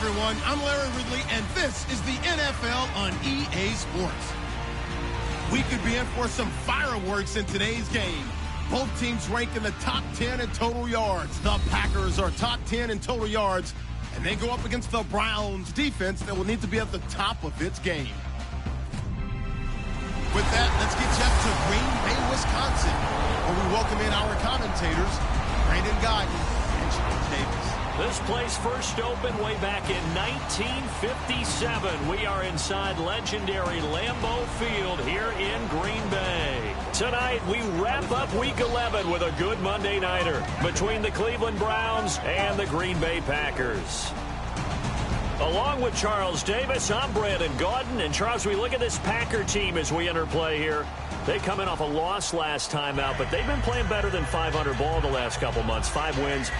everyone. I'm Larry Ridley, and this is the NFL on EA Sports. We could be in for some fireworks in today's game. Both teams rank in the top 10 in total yards. The Packers are top 10 in total yards, and they go up against the Browns defense that will need to be at the top of its game. With that, let's get you up to Green Bay, Wisconsin, where we welcome in our commentators, Brandon Godden and James Davis. This place first opened way back in 1957. We are inside legendary Lambeau Field here in Green Bay. Tonight, we wrap up Week 11 with a good Monday nighter between the Cleveland Browns and the Green Bay Packers. Along with Charles Davis, I'm Brandon Gaudin. And Charles, we look at this Packer team as we enter play here. They come in off a loss last time out, but they've been playing better than 500 ball the last couple months. 5 wins.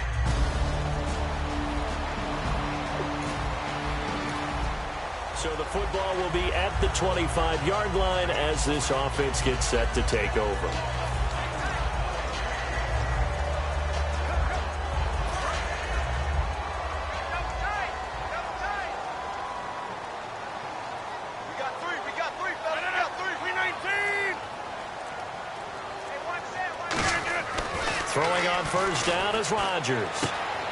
So the football will be at the 25-yard line as this offense gets set to take over. Throwing on first down is Rodgers.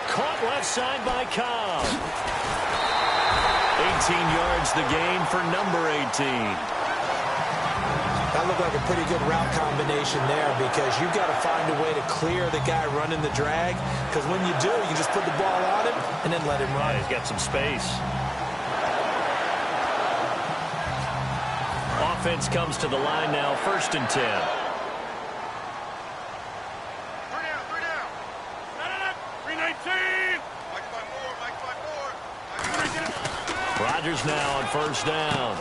Caught left side by Cobb. 18 yards the gain for number 18. That looked like a pretty good route combination there because you've got to find a way to clear the guy running the drag, because when you do, you just put the ball on him and then let him run. Yeah, he's got some space. Offense comes to the line now, 1st and 10. Rodgers now on first down.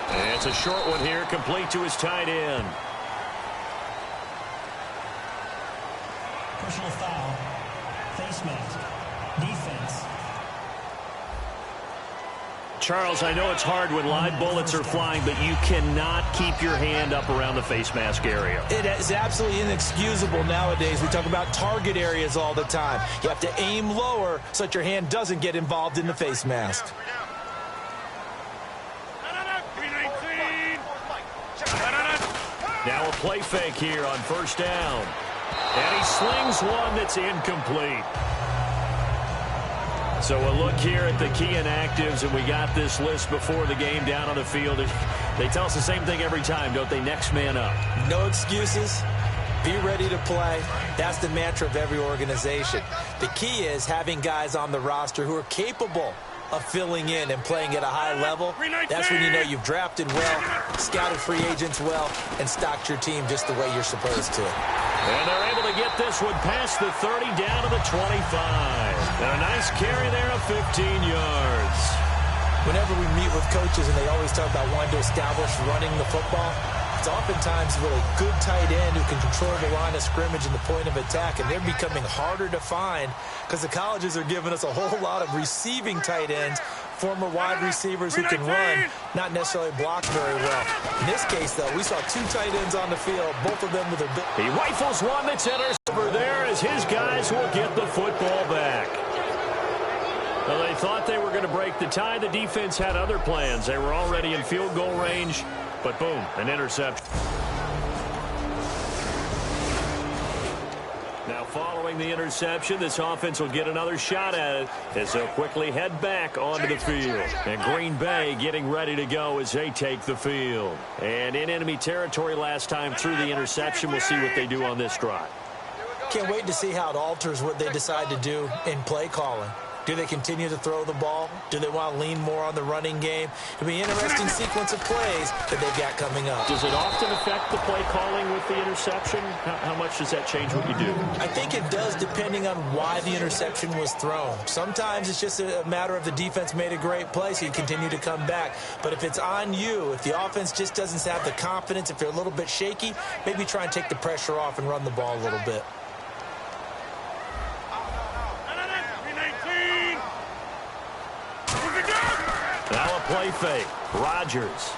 And it's a short one here, complete to his tight end. Personal foul. Face mask. Defense. Charles, I know it's hard when live bullets are flying, but you cannot keep your hand up around the face mask area. It is absolutely inexcusable nowadays. We talk about target areas all the time. You have to aim lower so that your hand doesn't get involved in the face mask. Now a play fake here on first down. And he slings one that's incomplete. So a look here at the key inactives, and we got this list before the game down on the field. They tell us the same thing every time, don't they? Next man up. No excuses. Be ready to play. That's the mantra of every organization. The key is having guys on the roster who are capable of filling in and playing at a high level. That's when you know you've drafted well, scouted free agents well, and stocked your team just the way you're supposed to. And they're able to get this one past the 30 down to the 25. And a nice carry there of 15 yards. Whenever we meet with coaches and they always talk about wanting to establish running the football, it's oftentimes with a good tight end who can control the line of scrimmage and the point of attack, and they're becoming harder to find because the colleges are giving us a whole lot of receiving tight ends, former wide receivers who can run, not necessarily block very well. In this case, though, we saw 2 tight ends on the field, both of them with a bit. He rifles one that's enters over there as his guys will get the football back. Well, they thought they were going to break the tie. The defense had other plans. They were already in field goal range. But boom, an interception. Now following the interception, this offense will get another shot at it as they'll quickly head back onto the field. And Green Bay getting ready to go as they take the field. And in enemy territory last time through the interception, we'll see what they do on this drive. Can't wait to see how it alters what they decide to do in play calling. Do they continue to throw the ball? Do they want to lean more on the running game? It'll be an interesting sequence of plays that they've got coming up. Does it often affect the play calling with the interception? How much does that change what you do? I think it does, depending on why the interception was thrown. Sometimes it's just a matter of the defense made a great play, so you continue to come back. But if it's on you, if the offense just doesn't have the confidence, if they're a little bit shaky, maybe try and take the pressure off and run the ball a little bit. Now a play fake. Rodgers.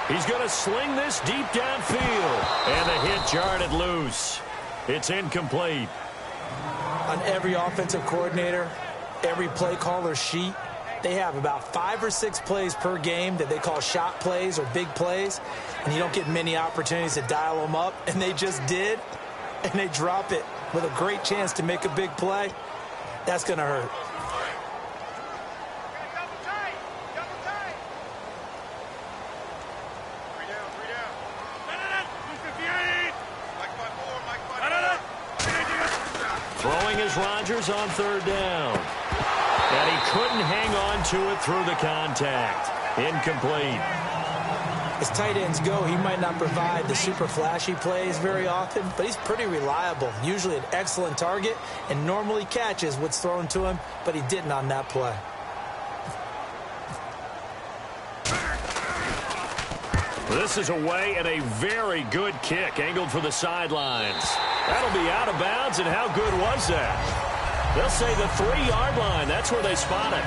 He's going to sling this deep downfield. And the hit jarred it loose. It's incomplete. On every offensive coordinator, every play caller's sheet, they have about 5 or 6 plays per game that they call shot plays or big plays, and you don't get many opportunities to dial them up, and they just did, and they drop it with a great chance to make a big play. That's going to hurt. Throwing is Rodgers on 3rd down. And he couldn't hang on to it through the contact. Incomplete. As tight ends go, he might not provide the super flashy plays very often, but he's pretty reliable. Usually an excellent target and normally catches what's thrown to him, but he didn't on that play. This is away and a very good kick angled for the sidelines. That'll be out of bounds, and how good was that? They'll say the 3-yard line. That's where they spot it.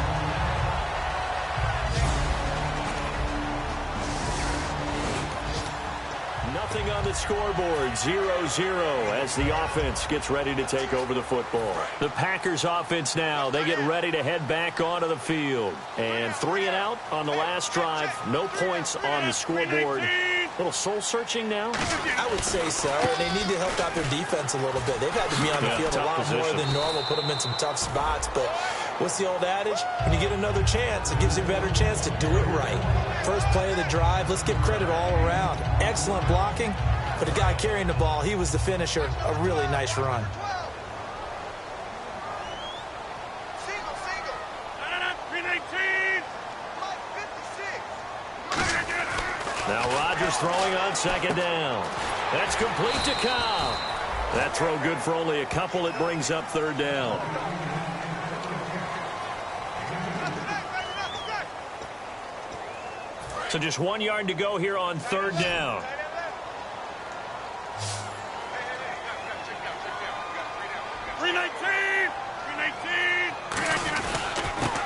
Nothing on the scoreboard, 0-0 as the offense gets ready to take over the football. The Packers offense now, they get ready to head back onto the field. And 3 and out on the last drive. No points on the scoreboard. A little soul-searching now? I would say so, and they need to help out their defense a little bit. They've had to be on the field a lot more than normal, put them in some tough spots. But what's the old adage? When you get another chance, it gives you a better chance to do it right. First play of the drive, let's give credit all around. Excellent blocking, but the guy carrying the ball, he was the finisher. A really nice run. Now Rodgers throwing on 2nd down. That's complete to Cobb. That throw good for only a couple. It brings up 3rd down. So just 1 yard to go here on 3rd down.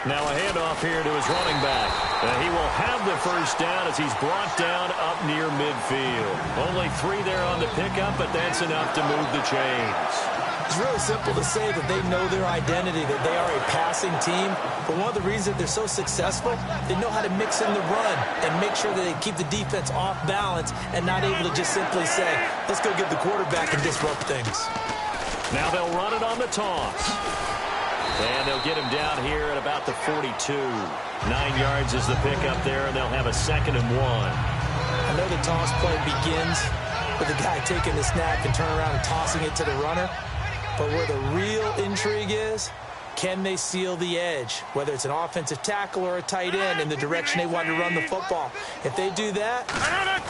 Now a handoff here to his running back. He will have the 1st down as he's brought down up near midfield. Only 3 there on the pickup, but that's enough to move the chains. It's really simple to say that they know their identity, that they are a passing team. But one of the reasons they're so successful, they know how to mix in the run and make sure that they keep the defense off balance and not able to just simply say, let's go get the quarterback and disrupt things. Now they'll run it on the toss. And they'll get him down here at about the 42. 9 yards is the pickup there, and they'll have a 2nd and 1. I know the toss play begins with the guy taking the snap and turning around and tossing it to the runner. But where the real intrigue is, can they seal the edge? Whether it's an offensive tackle or a tight end in the direction they want to run the football. If they do that,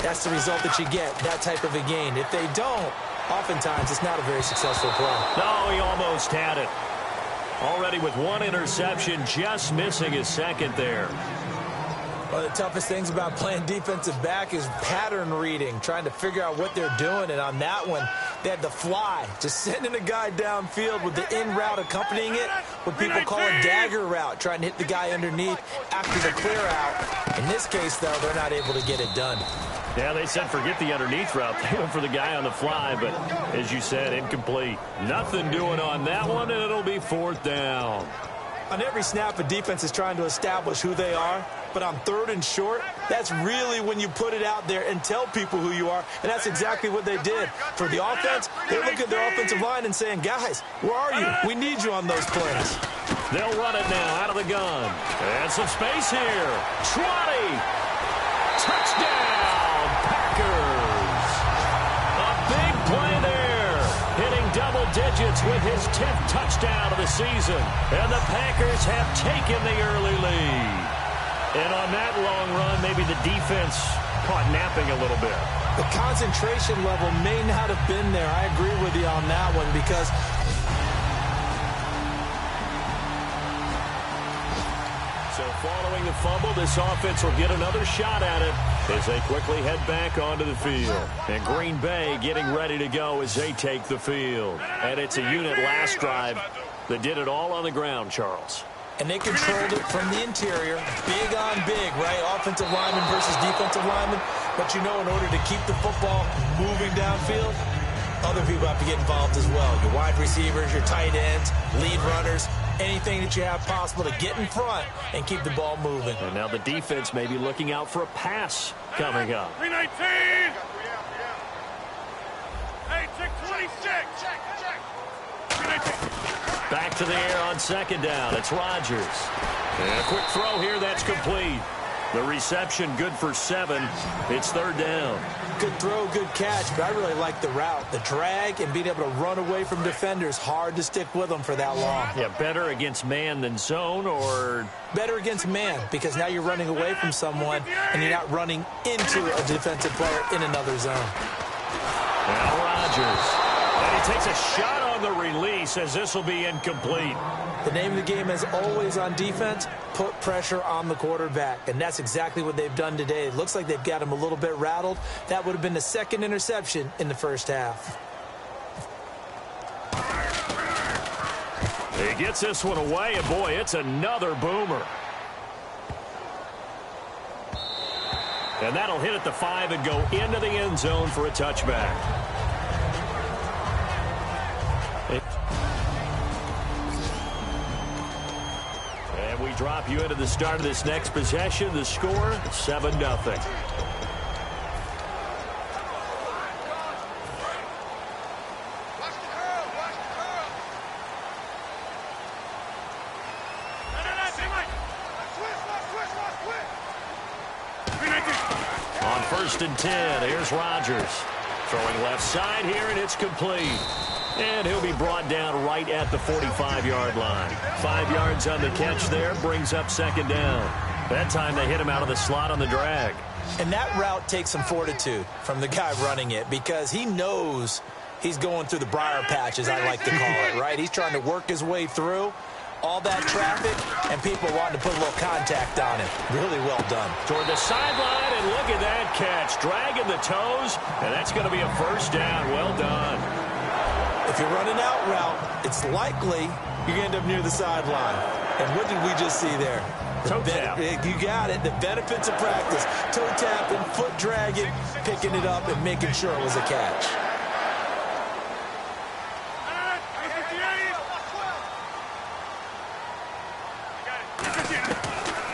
that's the result that you get, that type of a gain. If they don't, oftentimes it's not a very successful play. No, he almost had it. Already with 1 interception, just missing his 2nd there. One of the toughest things about playing defensive back is pattern reading, trying to figure out what they're doing. And on that one, they had the fly, just sending a guy downfield with the in route accompanying it, what people call a dagger route, trying to hit the guy underneath after the clear out. In this case, though, they're not able to get it done. Yeah, they said forget the underneath route. They went for the guy on the fly, but as you said, incomplete. Nothing doing on that one, and it'll be 4th down. On every snap, a defense is trying to establish who they are, but on 3rd and short, that's really when you put it out there and tell people who you are, and that's exactly what they did. For the offense, they're looking at their offensive line and saying, guys, where are you? We need you on those plays. They'll run it now out of the gun. And some space here. 20. Touchdown, Packers. A big play there. Hitting double digits with his 10th touchdown of the season. And the Packers have taken the early lead. And on that long run, maybe the defense caught napping a little bit. The concentration level may not have been there. I agree with you on that one because so following the fumble, this offense will get another shot at it as they quickly head back onto the field. And Green Bay getting ready to go as they take the field. And it's a unit last drive that did it all on the ground, Charles. And they controlled it from the interior, big on big, right? Offensive lineman versus defensive lineman. But you know, in order to keep the football moving downfield, Other people have to get involved as well. Your wide receivers, your tight ends, lead runners, anything that you have possible to get in front and keep the ball moving. And now the defense may be looking out for a pass coming up. 319. Hey, check 26. Check. 319. Back to the air on second down. It's Rodgers. And a quick throw here. That's complete. The reception good for 7. It's third down. Good throw, good catch, but I really like the route. The drag and being able to run away from defenders, hard to stick with them for that long. Yeah, better against man than zone, or? Better against man, because now you're running away from someone and you're not running into a defensive player in another zone. Now Rodgers. And he takes a shot on the release as this will be incomplete. The name of the game is always on defense, put pressure on the quarterback. And that's exactly what they've done today. It looks like they've got him a little bit rattled. That would have been the second interception in the first half. He gets this one away, and boy, it's another boomer. And that'll hit at the 5 and go into the end zone for a touchback. And we drop you into the start of this next possession. The score, 7-0. On 1st and 10, here's Rodgers. Throwing left side here, and it's complete. And he'll be brought down right at the 45-yard line. 5 yards on the catch there, brings up second down. That time they hit him out of the slot on the drag. And that route takes some fortitude from the guy running it, because he knows he's going through the briar patch, as I like to call it, right? He's trying to work his way through all that traffic, and people wanting to put a little contact on it. Really well done. Toward the sideline, and look at that catch. Dragging the toes, and that's going to be a first down. Well done. If you're running out route, it's likely you're going to end up near the sideline. And what did we just see there? Toe tap. You got it. The benefits of practice. Toe tapping, foot dragging, picking it up, and making sure it was a catch.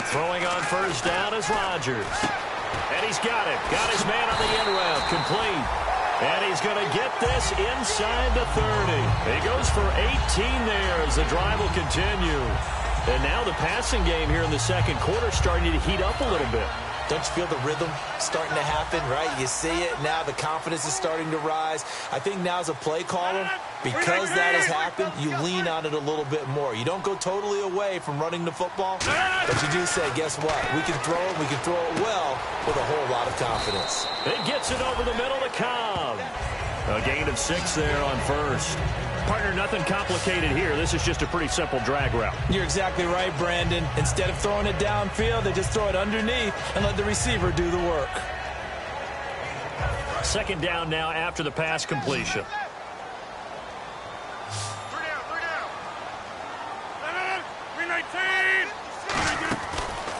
Throwing on first down is Rodgers. And he's got it. Got his man on the end route. Complete. And he's going to get this inside the 30. He goes for 18 there as the drive will continue. And now the passing game here in the second quarter starting to heat up a little bit. Don't you feel the rhythm starting to happen, right? You see it. Now the confidence is starting to rise. I think now as a play caller, because that has happened, you lean on it a little bit more. You don't go totally away from running the football, but you do say, guess what? We can throw it. We can throw it well with a whole lot of confidence. It gets it over the middle to Cobb. A gain of 6 there on first. Partner, nothing complicated here. This is just a pretty simple drag route. You're exactly right, Brandon. Instead of throwing it downfield, they just throw it underneath and let the receiver do the work. Second down now after the pass completion.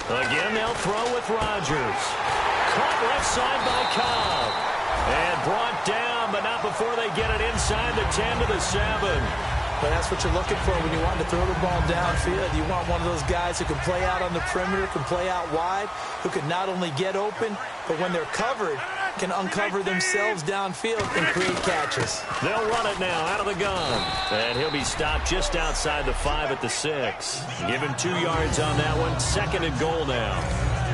Again, they'll throw with Rodgers. Caught left side by Cobb. And brought down, but not before they get it inside the 10 to the 7. But that's what you're looking for when you want to throw the ball downfield. You want one of those guys who can play out on the perimeter, can play out wide, who can not only get open, but when they're covered, can uncover themselves downfield and create catches. They'll run it now out of the gun. And he'll be stopped just outside the 5 at the 6. Give him 2 yards on that one. Second and goal now.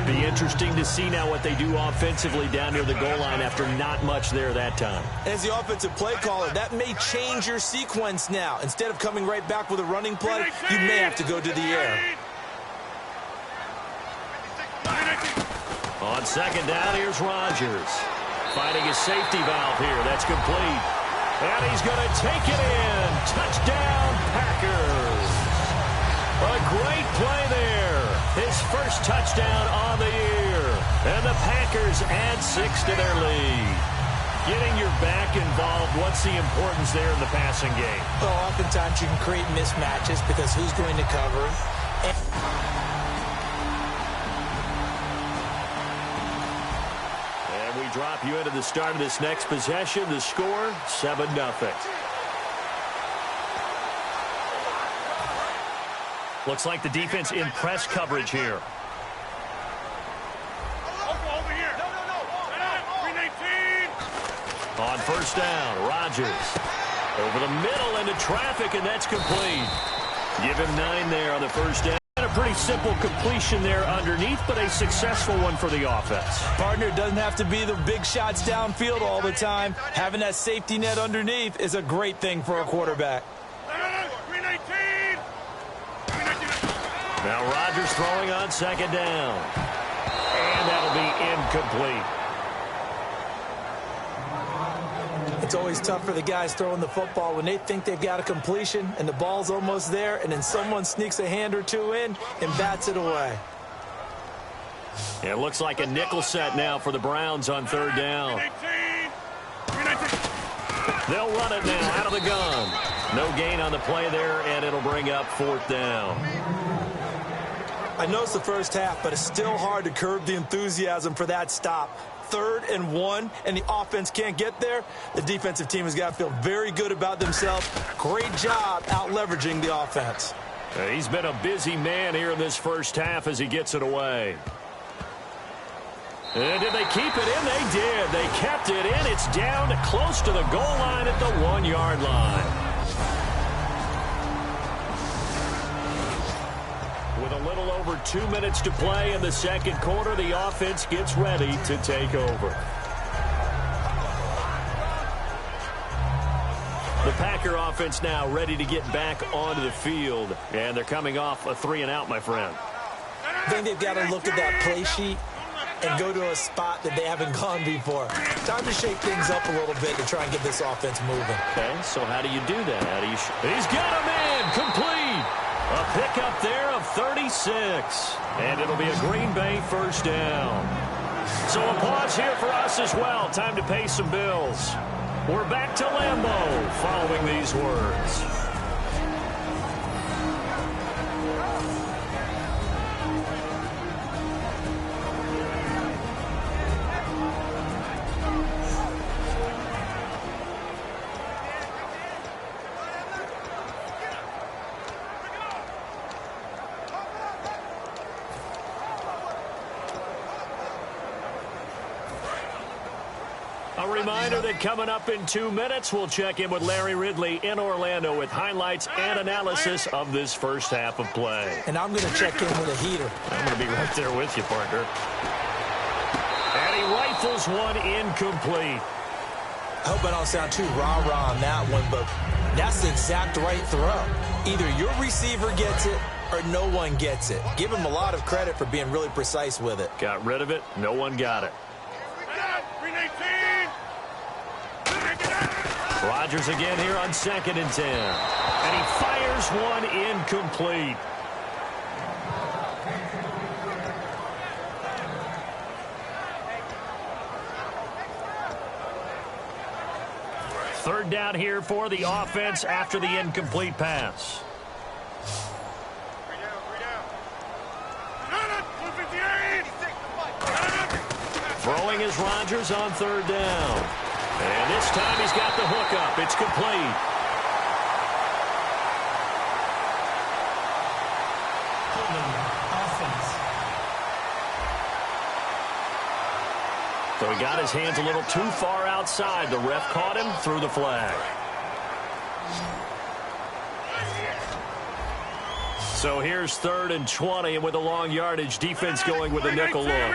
Be interesting to see now what they do offensively down near the goal line after not much there that time. As the offensive play caller, that may change your sequence now. Instead of coming right back with a running play, you may have to go to the air. On second down, here's Rodgers. Finding his safety valve here. That's complete. And he's going to take it in. Touchdown, Packers. A great play there. His first touchdown on the year. And the Packers add 6 to their lead. Getting your back involved, what's the importance there in the passing game? Well, oftentimes you can create mismatches because who's going to cover him? And we we drop you into the start of this next possession. The score, 7-0. Looks like the defense in press coverage here. Over here. On first down, Rodgers. Over the middle into traffic, and that's complete. Give him 9 there on the first down. A pretty simple completion there underneath, but a successful one for the offense. Partner, doesn't have to be the big shots downfield all the time. Having that safety net underneath is a great thing for a quarterback. Now Rodgers throwing on second down. And that'll be incomplete. It's always tough for the guys throwing the football when they think they've got a completion and the ball's almost there, and then someone sneaks a hand or two in and bats it away. It looks like a nickel set now for the Browns on third down. They'll run it now out of the gun. No gain on the play there, and it'll bring up fourth down. I know it's the first half, but it's still hard to curb the enthusiasm for that stop. 3rd and 1, and the offense can't get there. The defensive team has got to feel very good about themselves. Great job out leveraging the offense. He's been a busy man here in this first half as he gets it away. And did they keep it in? They did. They kept it in. It's down close to the goal line at the 1-yard line. With a little over 2 minutes to play in the second quarter, the offense gets ready to take over. The Packer offense now ready to get back onto the field, and they're coming off a 3-and-out, my friend. I think they've got to look at that play sheet and go to a spot that they haven't gone before. Time to shake things up a little bit to try and get this offense moving. Okay, so how do you do that? He's got a man complete. A pickup there of 36. And it'll be a Green Bay first down. So a pause here for us as well. Time to pay some bills. We're back to Lambeau following these words. A reminder that coming up in 2 minutes, we'll check in with Larry Ridley in Orlando with highlights and analysis of this first half of play. And I'm going to check in with a heater. I'm going to be right there with you, partner. And he rifles one incomplete. I hope I don't sound too rah-rah on that one, but that's the exact right throw. Either your receiver gets it or no one gets it. Give him a lot of credit for being really precise with it. Got rid of it. No one got it. Rodgers again here on 2nd and 10. And he fires one incomplete. Third down here for the offense after the incomplete pass. Throwing is Rodgers on third down. And this time he's got the hookup. It's complete. So he got his hands a little too far outside. The ref caught him, threw the flag. So here's 3rd and 20, and with a long yardage, defense going with a nickel look.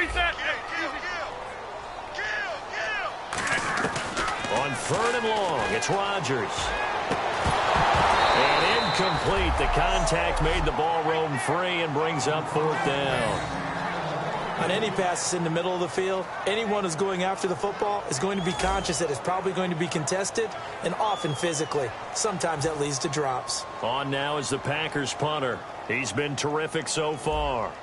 On 3rd and long, it's Rodgers. And incomplete. The contact made the ball roam free and brings up 4th down. On any passes in the middle of the field, anyone who's going after the football is going to be conscious that it's probably going to be contested and often physically. Sometimes that leads to drops. On now is the Packers punter. He's been terrific so far.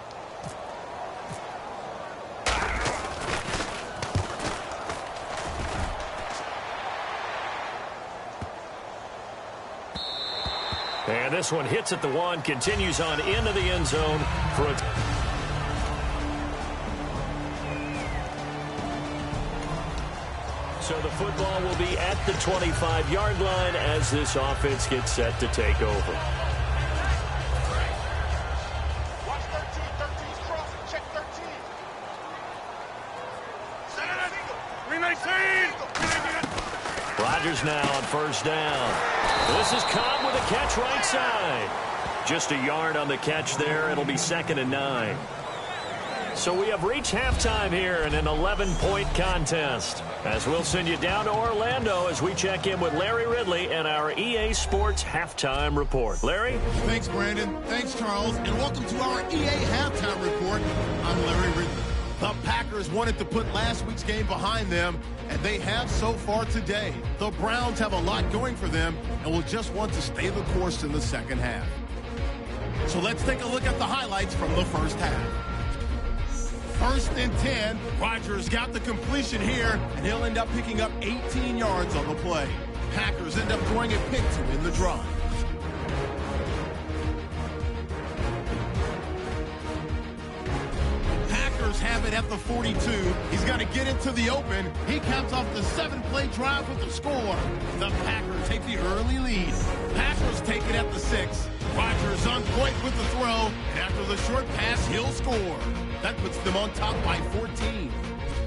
And this one hits at the 1, continues on into the end zone for a... So the football will be at the 25-yard line as this offense gets set to take over. Watch 13. 13's crossing. Check 13. 319. Rodgers now on first down. This is Cobb with a catch right side. Just a yard on the catch there. It'll be 2nd and 9. So we have reached halftime here in an 11-point contest. As we'll send you down to Orlando as we check in with Larry Ridley and our EA Sports Halftime Report. Larry? Thanks, Brandon. Thanks, Charles. And welcome to our EA Halftime Report. I'm Larry Ridley. The Packers wanted to put last week's game behind them, and they have so far today. The Browns have a lot going for them and will just want to stay the course in the second half. So let's take a look at the highlights from the first half. 1st and 10. Rodgers got the completion here, and he'll end up picking up 18 yards on the play. Packers end up throwing a pick to win the drive. Packers have it at the 42. He's got to get into the open. He caps off the 7-play drive with the score. The Packers take the early lead. Packers take it at the 6. Rodgers on point with the throw, and after the short pass, he'll score. That puts them on top by 14.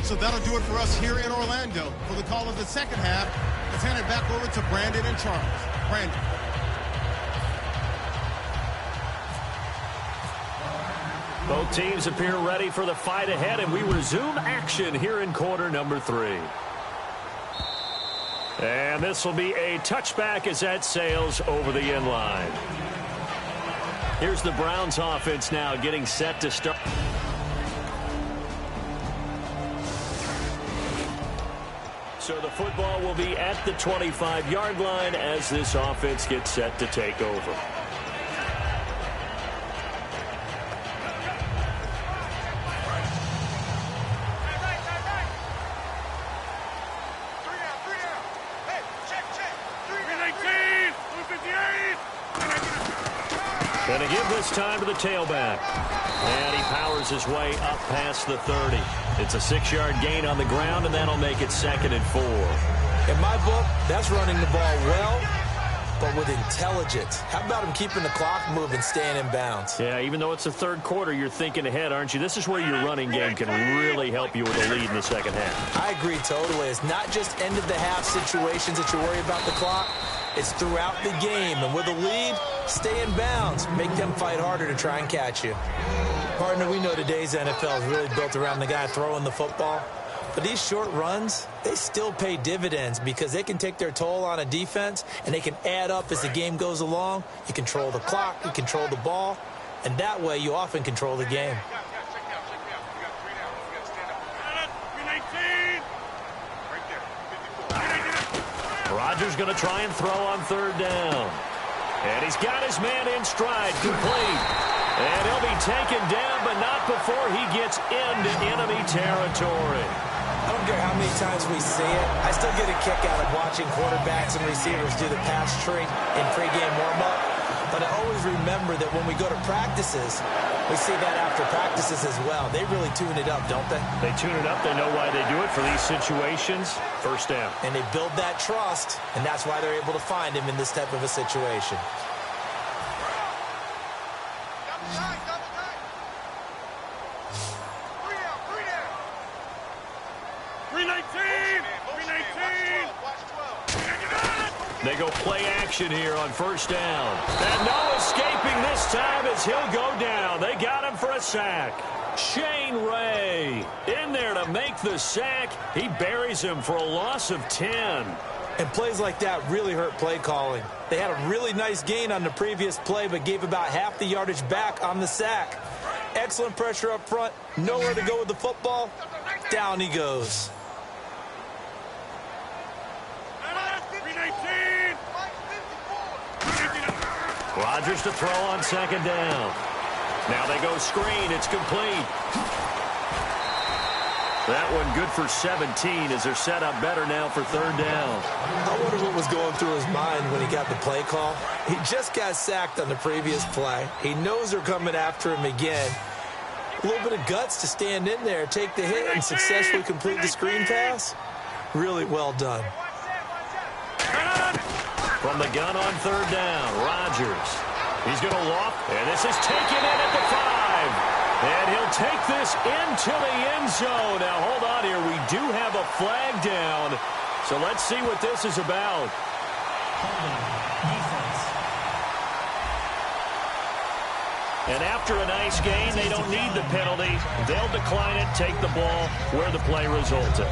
So that'll do it for us here in Orlando. For the call of the second half, let's hand it back over to Brandon and Charles. Brandon. Both teams appear ready for the fight ahead, and we resume action here in quarter number 3. And this will be a touchback as that sails over the end line. Here's the Browns offense now getting set to start. So the football will be at the 25-yard line as this offense gets set to take over. Going to give this time to the tailback. And he powers his way up past the 30. It's a 6-yard gain on the ground, and that'll make it 2nd and 4. In my book, that's running the ball well, but with intelligence. How about him keeping the clock moving, staying in bounds? Yeah, even though it's the third quarter, you're thinking ahead, aren't you? This is where your running game can really help you with a lead in the second half. I agree totally. It's not just end-of-the-half situations that you worry about the clock. It's throughout the game. And with a lead, stay in bounds. Make them fight harder to try and catch you. Partner, we know today's NFL is really built around the guy throwing the football. But these short runs, they still pay dividends because they can take their toll on a defense, and they can add up as the game goes along. You control the clock, you control the ball, and that way you often control the game. Rodgers going to try and throw on 3rd down. And he's got his man in stride, complete. And he'll be taken down, but not before he gets into enemy territory. I don't care how many times we see it. I still get a kick out of watching quarterbacks and receivers do the pass tree in pregame warm-up. But I always remember that when we go to practices, we see that after practices as well. They really tune it up, don't they? They tune it up. They know why they do it for these situations. 1st down. And they build that trust, and that's why they're able to find him in this type of a situation. They go play action here on 1st down. And no escaping this time as he'll go down. They got him for a sack. Shane Ray in there to make the sack. He buries him for a loss of 10. And plays like that really hurt play calling. They had a really nice gain on the previous play, but gave about half the yardage back on the sack. Excellent pressure up front. Nowhere to go with the football. Down he goes. Rodgers to throw on 2nd down. Now they go screen. It's complete. That one good for 17 as they're set up better now for 3rd down. I wonder what was going through his mind when he got the play call. He just got sacked on the previous play. He knows they're coming after him again. A little bit of guts to stand in there, take the hit, and successfully complete the screen pass. Really well done. From the gun on third down, Rodgers. He's going to walk, and this is taken in at the 5. And he'll take this into the end zone. Now, hold on here. We do have a flag down. So let's see what this is about. And after a nice gain, they don't need the penalty. They'll decline it, take the ball where the play resulted.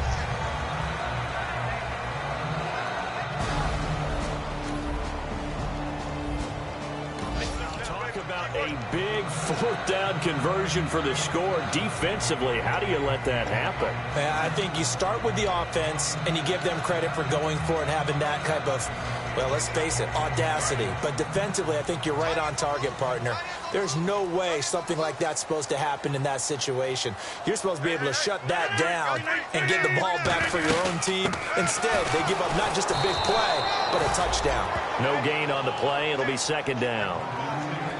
Talk about a big fourth down conversion for the score. Defensively, how do you let that happen? I think you start with the offense, and you give them credit for going for it and having that type of, well, let's face it, audacity. But defensively, I think you're right on target, partner. There's no way something like that's supposed to happen in that situation. You're supposed to be able to shut that down and get the ball back for your own team. Instead, they give up not just a big play, but a touchdown. No gain on the play. It'll be second down.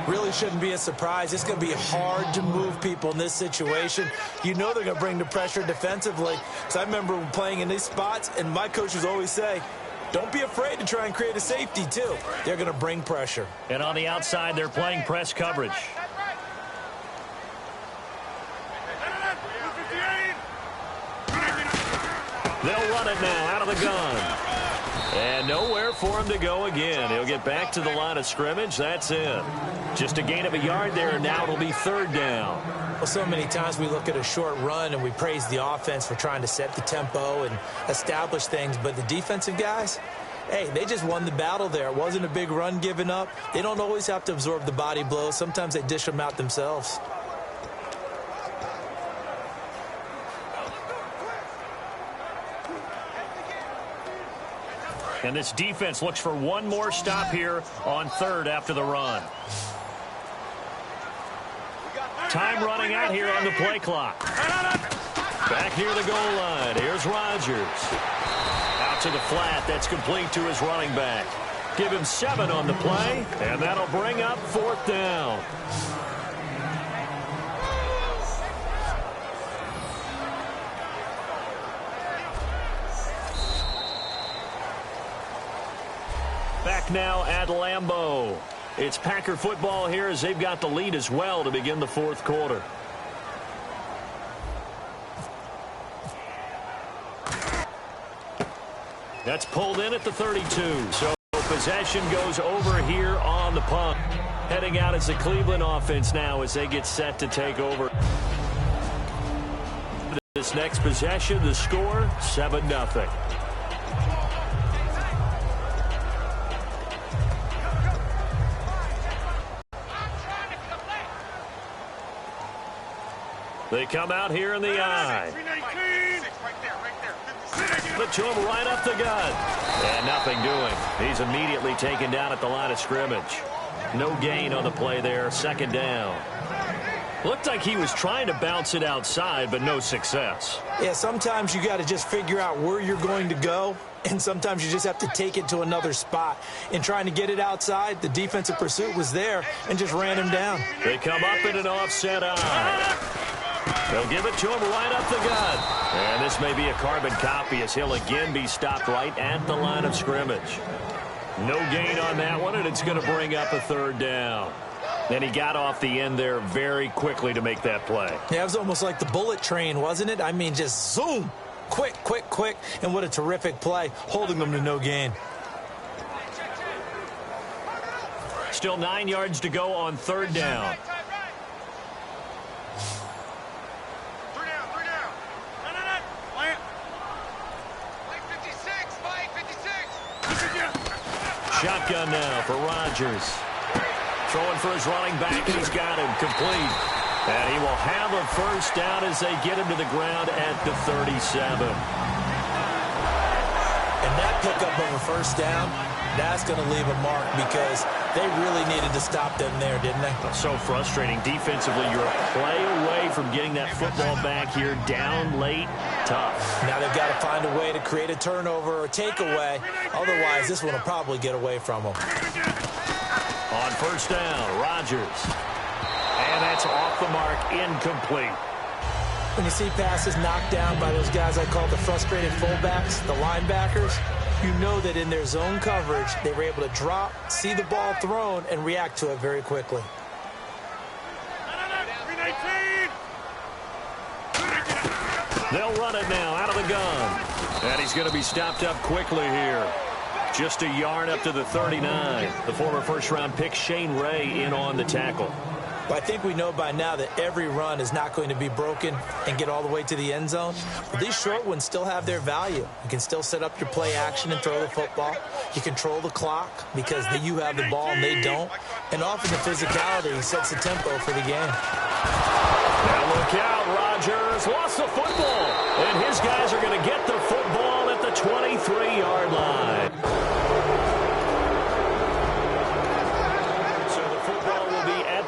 Really shouldn't be a surprise. It's going to be hard to move people in this situation. You know they're going to bring the pressure defensively. So I remember playing in these spots, and my coaches always say, don't be afraid to try and create a safety, too. They're going to bring pressure. And on the outside, they're playing press coverage. They'll run it now out of the gun. And nowhere for him to go again. He'll get back to the line of scrimmage. That's it. Just a gain of a yard there. Now it'll be third down. Well, so many times we look at a short run and we praise the offense for trying to set the tempo and establish things. But the defensive guys, hey, they just won the battle there. It wasn't a big run given up. They don't always have to absorb the body blows. Sometimes they dish them out themselves. And this defense looks for one more stop here on third after the run. Time running out here on the play clock. Back near the goal line. Here's Rodgers. Out to the flat. That's complete to his running back. Give him 7 on the play, and that'll bring up fourth down. Back now at Lambeau. It's Packer football here as they've got the lead as well to begin the fourth quarter. That's pulled in at the 32. So possession goes over here on the punt. Heading out as the Cleveland offense now as they get set to take over. This next possession, the score, 7-0. They come out here in the eye. But to him right up the gut. And nothing doing. He's immediately taken down at the line of scrimmage. No gain on the play there. Second down. Looked like he was trying to bounce it outside, but no success. Yeah, sometimes you got to just figure out where you're going to go, and sometimes you just have to take it to another spot. In trying to get it outside, the defensive pursuit was there and just ran him down. They come up in an offset eye. They'll give it to him right up the gut. And this may be a carbon copy as he'll again be stopped right at the line of scrimmage. No gain on that one, and it's going to bring up a third down. And he got off the end there very quickly to make that play. Yeah, it was almost like the bullet train, wasn't it? I mean, just zoom. Quick, quick, quick. And what a terrific play, holding them to no gain. Still 9 yards to go on third down. Shotgun now for Rodgers. Throwing for his running back. He's got him complete. And he will have a first down as they get him to the ground at the 37. And that pickup of a first down, that's going to leave a mark because they really needed to stop them there, didn't they? So frustrating. Defensively, you're a play away from getting that football back here down late. Tough. Now they've got to find a way to create a turnover or takeaway. Otherwise, this one will probably get away from them. On first down, Rodgers. And that's off the mark, incomplete. When you see passes knocked down by those guys I call the frustrated fullbacks, the linebackers, you know that in their zone coverage, they were able to drop, see the ball thrown, and react to it very quickly. They'll run it now out of the gun. And he's going to be stopped up quickly here. Just a yard up to the 39. The former first-round pick Shane Ray in on the tackle. Well, I think we know by now that every run is not going to be broken and get all the way to the end zone. But these short ones still have their value. You can still set up your play action and throw the football. You control the clock because you have the ball and they don't. And often the physicality sets the tempo for the game. Now look out, Rodgers lost the football. And his guys are going to get the football at the 23-yard line.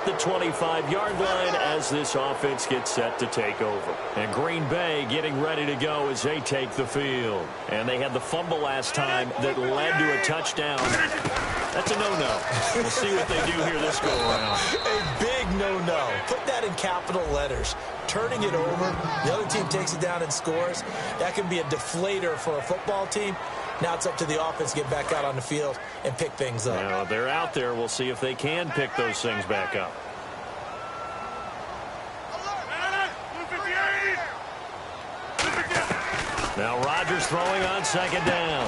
The 25-yard line as this offense gets set to take over. And Green Bay getting ready to go as they take the field. And they had the fumble last time that led to a touchdown. That's a no-no. We'll see what they do here this go-around. A big no-no. Put that in capital letters. Turning it over, the other team takes it down and scores. That can be a deflator for a football team. Now it's up to the offense to get back out on the field and pick things up. Now they're out there. We'll see if they can pick those things back up. Now Rodgers throwing on second down.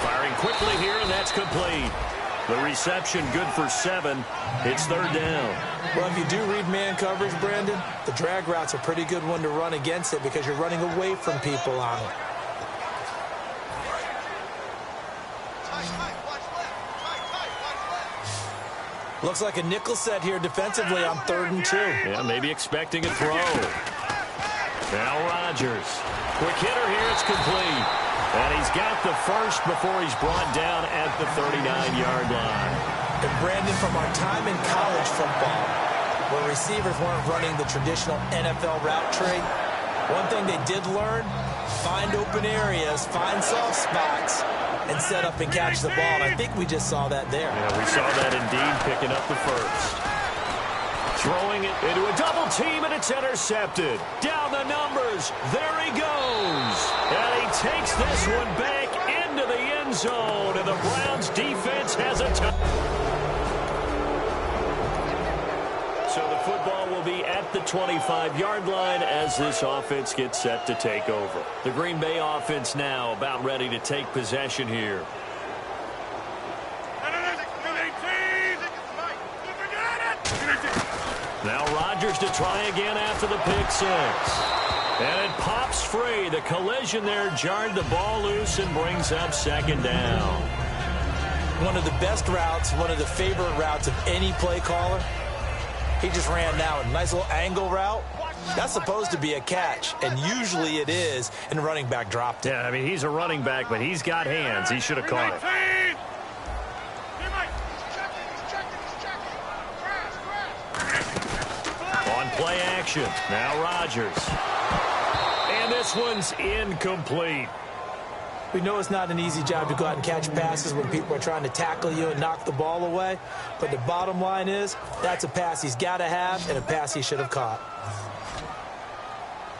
Firing quickly here, and that's complete. The reception good for 7. It's third down. Well, if you do read man coverage, Brandon, the drag route's a pretty good one to run against it because you're running away from people on it. Looks like a nickel set here defensively on 3rd and 2. Yeah, maybe expecting a throw. Now Rodgers. Quick hitter here, it's complete. And he's got the first before he's brought down at the 39-yard line. And Brandon, from our time in college football, where receivers weren't running the traditional NFL route tree, one thing they did learn, find open areas, find soft spots, and set up and catch the ball. And I think we just saw that there. Yeah, we saw that indeed, picking up the first. Throwing it into a double team, and it's intercepted. Down the numbers. There he goes. And he takes this one back into the end zone. And the Browns defense has a So the football will be at the 25-yard line as this offense gets set to take over. The Green Bay offense now about ready to take possession here. Now Rodgers to try again after the pick 6. And it pops free. The collision there jarred the ball loose and brings up second down. One of the best routes, one of the favorite routes of any play caller. He just ran now a nice little angle route. That's supposed to be a catch, and usually it is, and the running back dropped it. Yeah, I mean, he's a running back, but he's got hands. He should have caught it. On play action. Now Rodgers. And this one's incomplete. We know it's not an easy job to go out and catch passes when people are trying to tackle you and knock the ball away. But the bottom line is, that's a pass he's got to have and a pass he should have caught.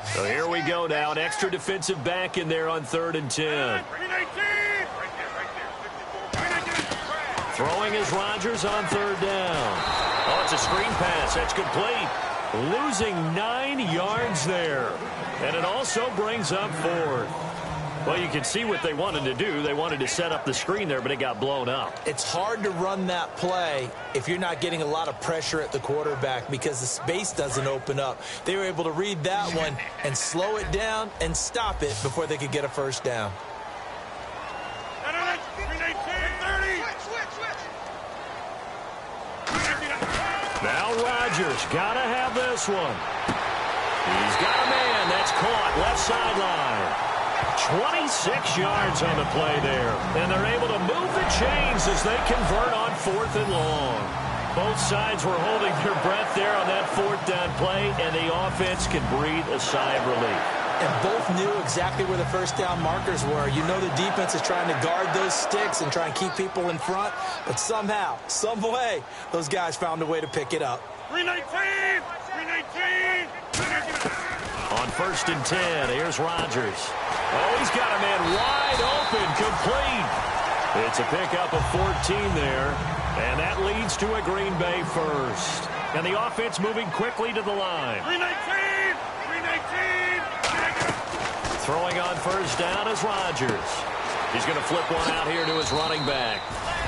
So here we go now. An extra defensive back in there on 3rd and 10. Throwing is Rodgers on 3rd down. Oh, it's a screen pass. That's complete. Losing 9 yards there. And it also brings up 4th. Well, you can see what they wanted to do. They wanted to set up the screen there, but it got blown up. It's hard to run that play if you're not getting a lot of pressure at the quarterback because the space doesn't open up. They were able to read that one and slow it down and stop it before they could get a first down. Now Rodgers got to have this one. He's got a man. That's caught left sideline. 26 yards on the play there. And they're able to move the chains as they convert on 4th and long. Both sides were holding their breath there on that 4th down play, and the offense can breathe a sigh of relief. And both knew exactly where the first down markers were. You know the defense is trying to guard those sticks and try and keep people in front, but somehow, some way, those guys found a way to pick it up. 319! 319! On 1st and 10, here's Rodgers. Oh, he's got a man wide open, complete. It's a pickup of 14 there, and that leads to a Green Bay first. And the offense moving quickly to the line. 319! 319! Throwing on 1st down is Rodgers. He's going to flip one out here to his running back.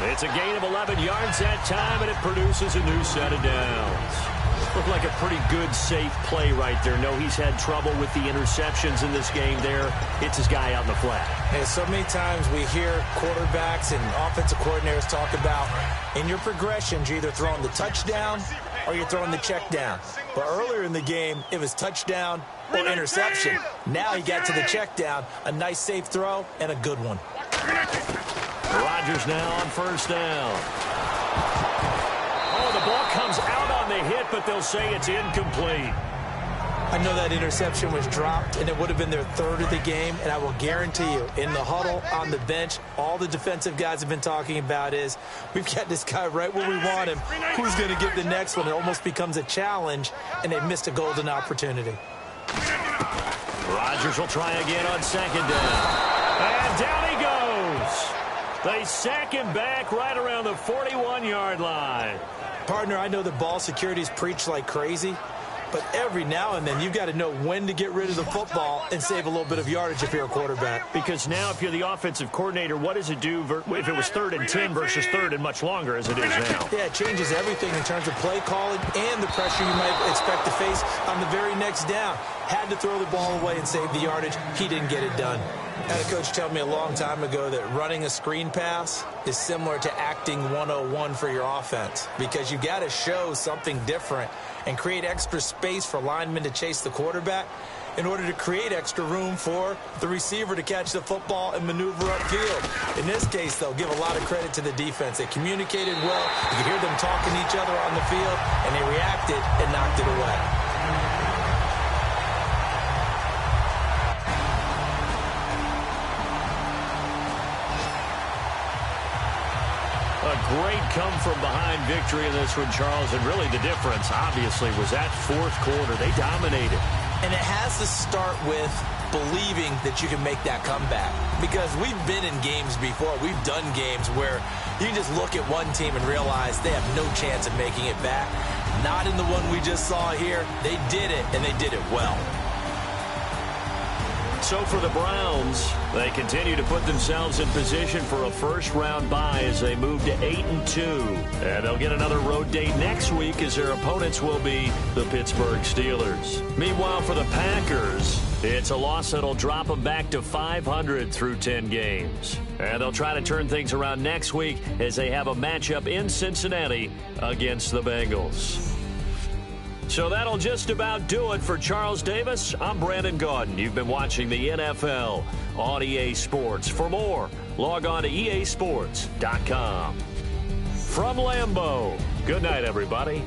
It's a gain of 11 yards that time, and it produces a new set of downs. Looked like a pretty good, safe play right there. No, he's had trouble with the interceptions in this game there. Hits his guy out in the flat. And so many times we hear quarterbacks and offensive coordinators talk about in your progressions, you're either throwing the touchdown or you're throwing the check down. But earlier in the game, it was touchdown or interception. Now he got to the check down, a nice safe throw, and a good one. Rodgers now on 1st down. Oh, the ball comes out on the hit, but they'll say it's incomplete. I know that interception was dropped, and it would have been their 3rd of the game, and I will guarantee you, in the huddle, on the bench, all the defensive guys have been talking about is, we've got this guy right where we want him. Who's going to get the next one? It almost becomes a challenge, and they missed a golden opportunity. Rodgers will try again on 2nd down. And down he goes. They sack him back right around the 41-yard line. Partner, I know the ball security's preached like crazy, but every now and then you've got to know when to get rid of the football and save a little bit of yardage if you're a quarterback. Because now if you're the offensive coordinator, what does it do if it was 3rd and 10 versus 3rd and much longer as it is now? Yeah, it changes everything in terms of play calling and the pressure you might expect to face on the very next down. Had to throw the ball away and save the yardage. He didn't get it done. I had a coach tell me a long time ago that running a screen pass is similar to acting 101 for your offense, because you got to show something different and create extra space for linemen to chase the quarterback in order to create extra room for the receiver to catch the football and maneuver upfield. In this case, though, give a lot of credit to the defense. They communicated well. You could hear them talking to each other on the field, and they reacted and knocked it away. A great come-from-behind victory in this one, Charles. And really the difference, obviously, was that 4th quarter. They dominated. And it has to start with believing that you can make that comeback. Because we've been in games before. We've done games where you can just look at one team and realize they have no chance of making it back. Not in the one we just saw here. They did it, and they did it well. So for the Browns, they continue to put themselves in position for a first-round bye as they move to 8-2. And they'll get another road date next week as their opponents will be the Pittsburgh Steelers. Meanwhile, for the Packers, it's a loss that'll drop them back to 500 through 10 games. And they'll try to turn things around next week as they have a matchup in Cincinnati against the Bengals. So that'll just about do it for Charles Davis. I'm Brandon Gaudin. You've been watching the NFL on EA Sports. For more, log on to easports.com. From Lambeau, good night, everybody.